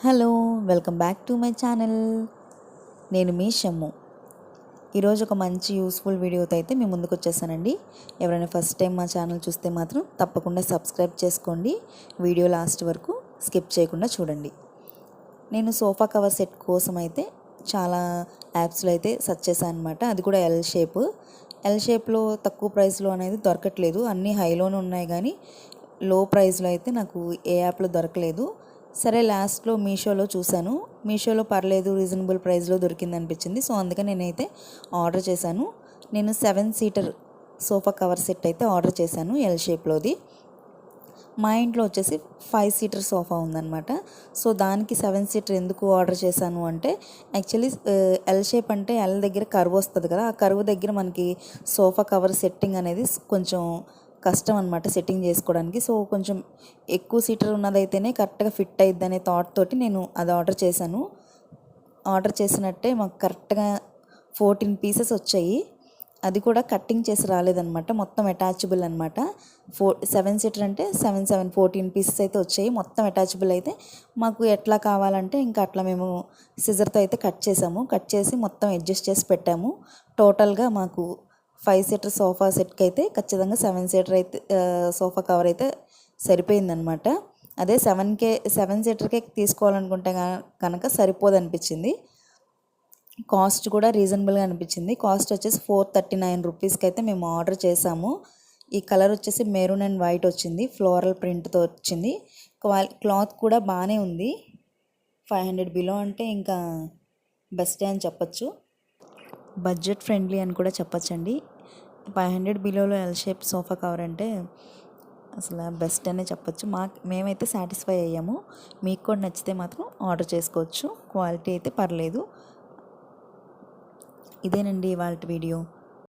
Hello, welcome back to my channel. నేను మీ షమ్ము. ఈరోజు ఒక మంచి యూస్ఫుల్ వీడియోతో అయితే మీ ముందుకు వచ్చేసానండి. ఎవరైనా ఫస్ట్ టైం మా ఛానల్ చూస్తే మాత్రం తప్పకుండా సబ్స్క్రైబ్ చేసుకోండి. వీడియో లాస్ట్ వరకు స్కిప్ చేయకుండా చూడండి. నేను సోఫా కవర్ సెట్ కోసం అయితే చాలా యాప్స్లో అయితే సెర్చ్ చేశాను అనమాట. అది కూడా ఎల్ షేప్లో తక్కువ ప్రైస్లో అనేది దొరకట్లేదు. అన్నీ హైలోనే ఉన్నాయి కానీ లో ప్రైస్లో అయితే నాకు ఏ యాప్లో దొరకలేదు. సరే, లాస్ట్లో మీషోలో చూశాను. మీషోలో పర్లేదు, రీజనబుల్ ప్రైస్లో దొరికింది అనిపించింది. సో అందుకని నేనైతే ఆర్డర్ చేశాను. నేను 7 సీటర్ సోఫా కవర్ సెట్ అయితే ఆర్డర్ చేశాను, ఎల్ షేప్లోది. మా ఇంట్లో వచ్చేసి 5 సీటర్ సోఫా ఉందన్నమాట. సో దానికి 7 సీటర్ ఎందుకు ఆర్డర్ చేశాను అంటే, యాక్చువల్లీ ఎల్ షేప్ అంటే ఎల్ దగ్గర కర్వ్ వస్తుంది కదా, ఆ కర్వ్ దగ్గర మనకి సోఫా కవర్ సెట్టింగ్ అనేది కొంచెం కష్టం అనమాట సెట్టింగ్ చేసుకోవడానికి. సో కొంచెం ఎక్కువ సీటర్ ఉన్నదైతేనే కరెక్ట్గా ఫిట్ అయ్యిద్ది అనే థాట్ తోటి నేను అది ఆర్డర్ చేశాను. ఆర్డర్ చేసినట్టే మాకు కరెక్ట్గా 14 పీసెస్ వచ్చాయి. అది కూడా కట్టింగ్ చేసి రాలేదనమాట, మొత్తం అటాచబుల్ అనమాట. 7 సీటర్ అంటే 14 పీసెస్ అయితే వచ్చాయి. మొత్తం అటాచబుల్ అయితే మాకు ఎట్లా కావాలంటే ఇంకా అట్లా మేము సిజర్తో అయితే కట్ చేసి మొత్తం అడ్జస్ట్ చేసి పెట్టాము. టోటల్గా మాకు 5 సీటర్ సోఫా సెట్కి అయితే ఖచ్చితంగా 7 సీటర్ అయితే సోఫా కవర్ అయితే సరిపోయిందనమాట. అదే 7 సీటర్కే తీసుకోవాలనుకుంటే కనుక సరిపోదు అనిపించింది. కాస్ట్ కూడా రీజనబుల్గా అనిపించింది. కాస్ట్ వచ్చేసి 439 రూపీస్కి అయితే మేము ఆర్డర్ చేసాము. ఈ కలర్ వచ్చేసి మెరూన్ అండ్ వైట్ వచ్చింది, ఫ్లోరల్ ప్రింట్తో వచ్చింది. క్లాత్ కూడా బాగానే ఉంది. 500 బిలో అంటే ఇంకా బెస్టే అని చెప్పచ్చు. బడ్జెట్ ఫ్రెండ్లీ అని కూడా చెప్పచ్చండి. 500 బిలోలో ఎల్ షేప్ సోఫా కవర్ అంటే అసలు బెస్ట్ అనే చెప్పచ్చు. మేమైతే సాటిస్ఫై అయ్యాము. మీకు కూడా నచ్చితే మాత్రం ఆర్డర్ చేసుకోవచ్చు. క్వాలిటీ అయితే పర్లేదు. ఇదేనండి ఇవాళ వీడియో.